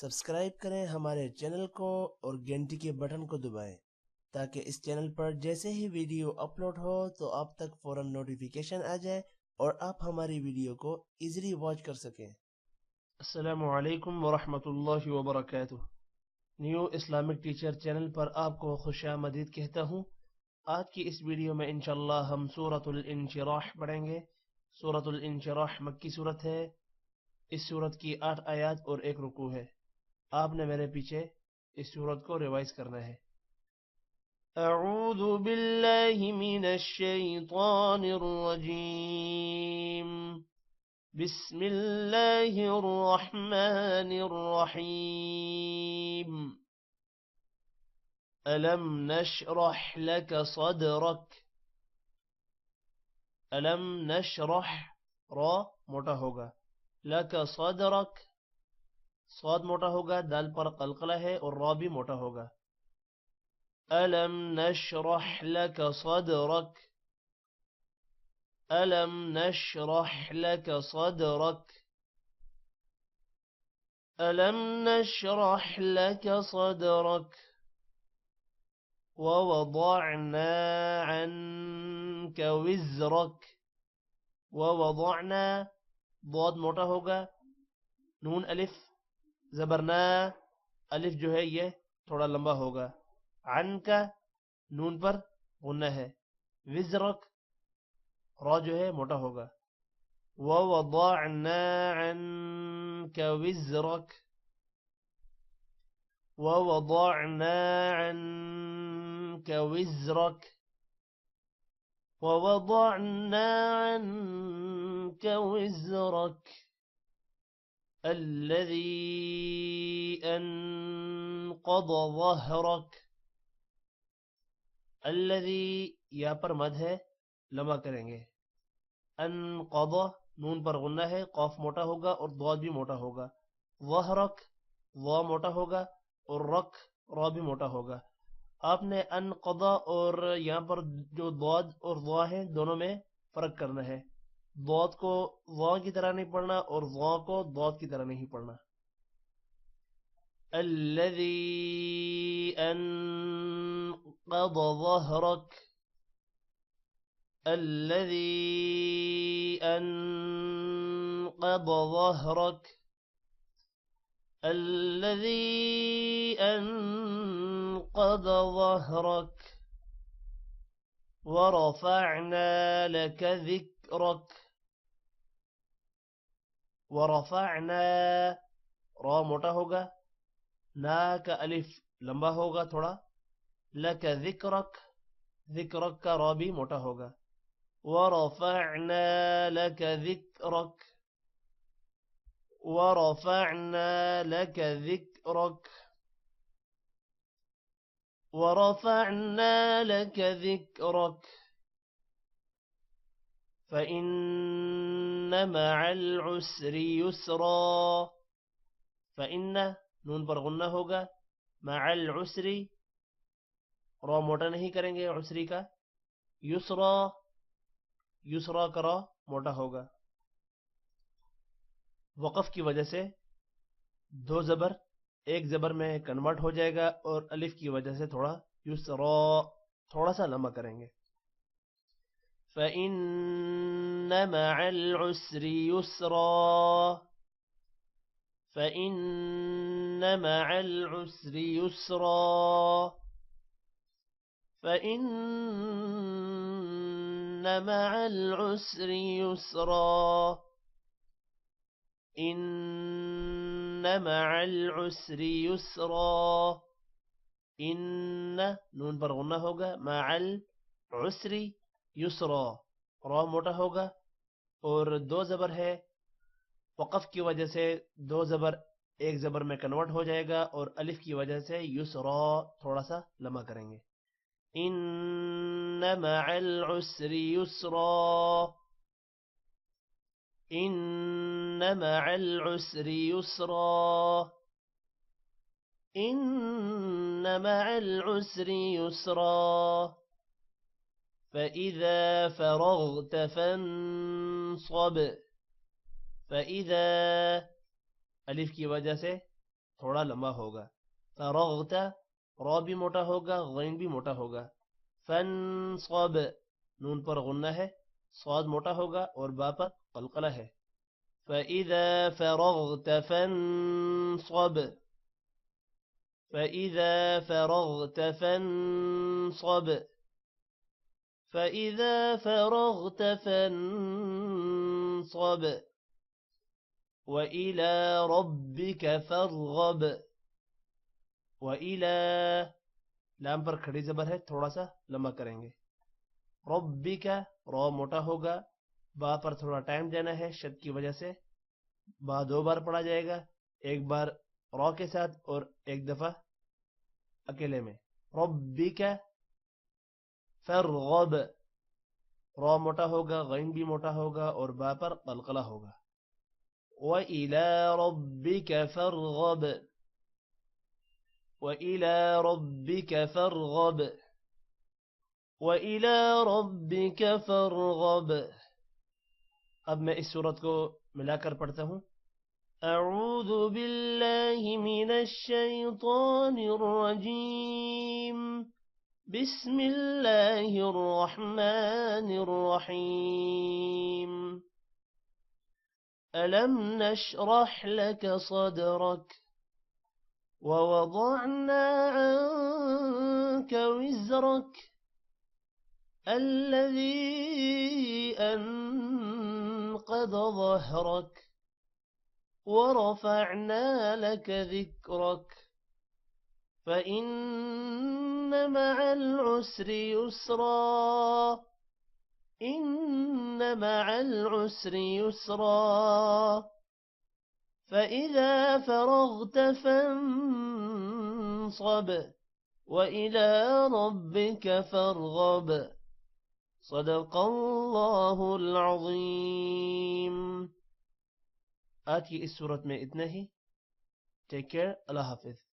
Subscribe کریں ہمارے channel کو اور گھنٹی کے بٹن کو دبائیں تاکہ اس چینل پر جیسے ہی ویڈیو اپلوڈ ہو تو آپ تک فوراً نوٹیفیکیشن آ جائے اور آپ ہماری ویڈیو کو ایزیلی واچ کر سکیں۔ السلام علیکم ورحمۃ اللہ وبرکاتہ۔ نیو اسلامک ٹیچر چینل پر آپ کو خوش آمدید کہتا ہوں۔ آج کی اس ویڈیو میں انشاءاللہ ہم سورۃ الانشراح پڑھیں گے۔ سورۃ الانشراح مکی سورت ہے۔ اس سورت کی 8 آیات اور 1 رکوع ہے۔ آپ نے میرے پیچھے اس سورت کو ریوائز کرنا ہے۔ اعوذ باللہ من الشیطان الرجیم، بسم اللہ الرحمن الرحیم۔ الم نشرح لک صدرک۔ الم نشرح، را موٹا ہوگا، لک صدرک، صاد موٹا ہوگا، دال پر قلقلہ ہے اور را بھی موٹا ہوگا۔ الم نشرح لک صدرک، الم نشرح لک صدرک، الم نشرح لک صدرک، ووضعنا عنك وزرک۔ ووضعنا، ضاد موٹا ہوگا، نون الف زبرنا، الف جو ہے یہ تھوڑا لمبا ہوگا۔ عنک، نون پر غنہ ہے۔ وزرک، را جو ہے موٹا ہوگا۔ ووضعنا عنك وزرک، ووضعنا عنك وزرک، ووضعنا عنك وزرك الذي انقض ظهرك۔ الذي یا پر مد ہے، لمبا کریں گے۔ انقض، نون پر غنہ ہے، قاف موٹا ہوگا اور ضاد بھی موٹا ہوگا۔ ظهرك، ضا موٹا ہوگا اور رک، را بھی موٹا ہوگا۔ آپ نے انقضا اور یہاں پر جو ضاد اور ضا ہے دونوں میں فرق کرنا ہے۔ ضاد کو ضا کی طرح نہیں پڑھنا اور ضا کو ضاد کی طرح نہیں پڑھنا۔ الذي انقض ظهرك، الذي انقض ظهرك، الذي انقض ظهرك، ورفعنا لك ذكرك۔ ورفعنا، را موٹا ہوگا، نا کا الف لمبا ہوگا تھوڑا۔ لک ذکرک، ذکرک کا را بھی موٹا ہوگا۔ ورفعنا لك ذکرک، ورفعنا لك ذکرک، ورفعنا لك ذكرك فإن مع العسر يسرا۔ فإن، نون پر غنہ ہوگا، مع العسر، را موٹا نہیں کریں گے عسری کا۔ یسرا، یسرا کا را موٹا ہوگا۔ وقف کی وجہ سے دو زبر ایک زبر میں کنورٹ ہو جائے گا اور الف کی وجہ سے تھوڑا یسرا تھوڑا سا لمبا کریں گے۔ فَإِنَّ مَعَ الْعُسْرِ يُسْرًا، فَإِنَّ مَعَ الْعُسْرِ يُسْرًا، فَإِنَّ مَعَ الْعُسْرِ يُسْرًا، إِنَّ مَعَ الْعُسْرِ يُسْرًا۔ ان، نون پر غنہ ہوگا، مع العسر یسرا، را موٹا ہوگا اور دو زبر ہے، وقف کی وجہ سے دو زبر ایک زبر میں کنورٹ ہو جائے گا اور الف کی وجہ سے یسرا تھوڑا سا لمبا کریں گے۔ ان مع العسر یسرا، ان مع العسر یسرا، ان مع العسر يسرا، فإذا فرغت فانصب، فإذا الف کی وجہ سے تھوڑا لمبا ہوگا. فرغت را بھی موٹا ہوگا، غین بھی موٹا ہوگا. فانصب نون پر غنہ ہے، صاد موٹا ہوگا اور با پر قلقلہ ہے. فَإِذَا فَرَغْتَ فَانصَبْ فَإِذَا فَرَغْتَ فَانصَبْ فَإِذَا فَرَغْتَ فَانصَبْ وَإِلَى رَبِّكَ فَارْغَب. وَإِلَى لام پر کھڑی زبر ہے، تھوڑا سا لمبا کریں گے. رَبِّكَ را موٹا ہوگا، با پر تھوڑا ٹائم دینا ہے شد کی وجہ سے. با 2 بار پڑھا جائے گا، ایک بار را کے ساتھ اور ایک دفعہ اکیلے میں. رَبِّكَ فَارْغَب را موٹا ہوگا، غین بھی موٹا ہوگا اور با پر قلقلہ ہوگا. وَإِلَى رَبِّكَ فَارْغَب وَإِلَى رَبِّكَ فَارْغَب وَإِلَى رَبِّكَ فَارْغَب. اب میں اس صورت کو ملا کر پڑھتا ہوں. اعوذ باللہ من الشیطان الرجیم بسم اللہ الرحمن الرحیم. ألم نشرح لك صدرك ووضعنا عنك وزرك الذي أنقض ظهرك ورفعنا لك ذكرك فإن مع العسر يسرا إن مع العسر يسرا فإذا فرغت فانصب وإلى ربك فارغب. صدق اللہ العظیم. آج کی اس صورت میں اتنا ہی. Take care. اللہ حافظ.